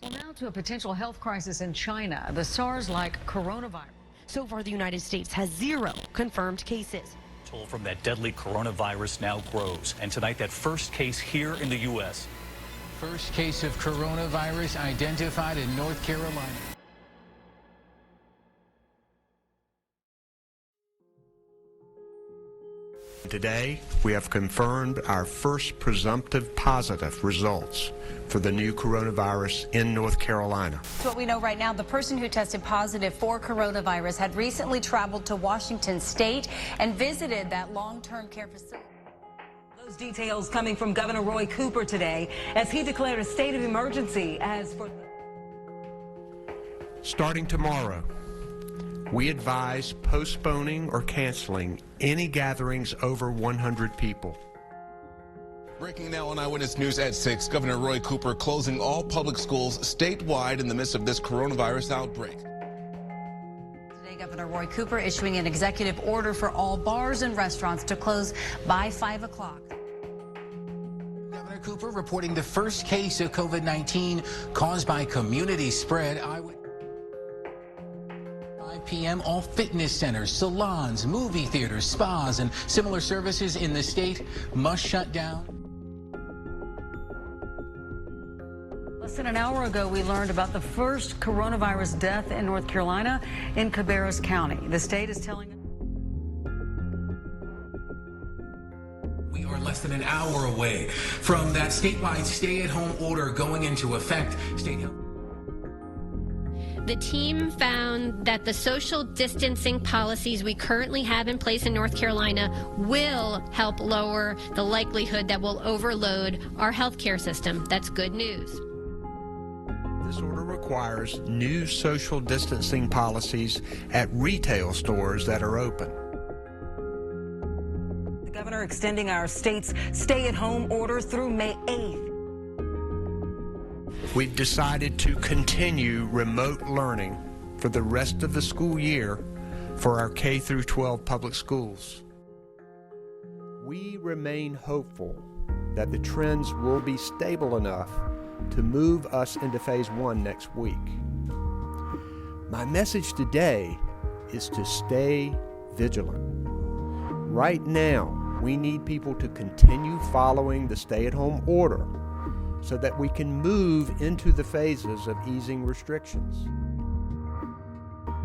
Well, now to a potential health crisis in China, the SARS-like coronavirus. So far, the United States has 0 confirmed cases. Toll from that deadly coronavirus now grows. And tonight, that first case here in the U.S. First case of coronavirus identified in North Carolina. Today, we have confirmed our first presumptive positive results for the new coronavirus in North Carolina. To what we know right now, the person who tested positive for coronavirus had recently traveled to Washington State and visited that long-term care facility. Those details coming from Governor Roy Cooper today as he declared a state of emergency Starting tomorrow, we advise postponing or canceling any gatherings over 100 people. Breaking now on Eyewitness News at 6, Governor Roy Cooper closing all public schools statewide in the midst of this coronavirus outbreak. Today, Governor Roy Cooper issuing an executive order for all bars and restaurants to close by 5 o'clock. Governor Cooper reporting the first case of COVID-19 caused by community spread. 5 p.m. all fitness centers, salons, movie theaters, spas, and similar services in the state must shut down. Less than an hour ago, we learned about the first coronavirus death in North Carolina in Cabarrus County. The state is telling us. We are less than an hour away from that statewide stay-at-home order going into effect. The team found that the social distancing policies we currently have in place in North Carolina will help lower the likelihood that we'll overload our healthcare system. That's good news. This order requires new social distancing policies at retail stores that are open. The governor extending our state's stay-at-home order through May 8th. We've decided to continue remote learning for the rest of the school year for our K through 12 public schools. We remain hopeful that the trends will be stable enough to move us into phase 1 next week. My message today is to stay vigilant. Right now, we need people to continue following the stay-at-home order so that we can move into the phases of easing restrictions.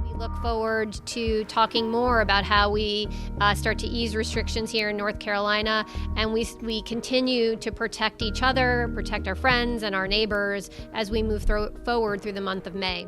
We look forward to talking more about how we start to ease restrictions here in North Carolina, and we continue to protect each other, protect our friends and our neighbors as we move forward through the month of May.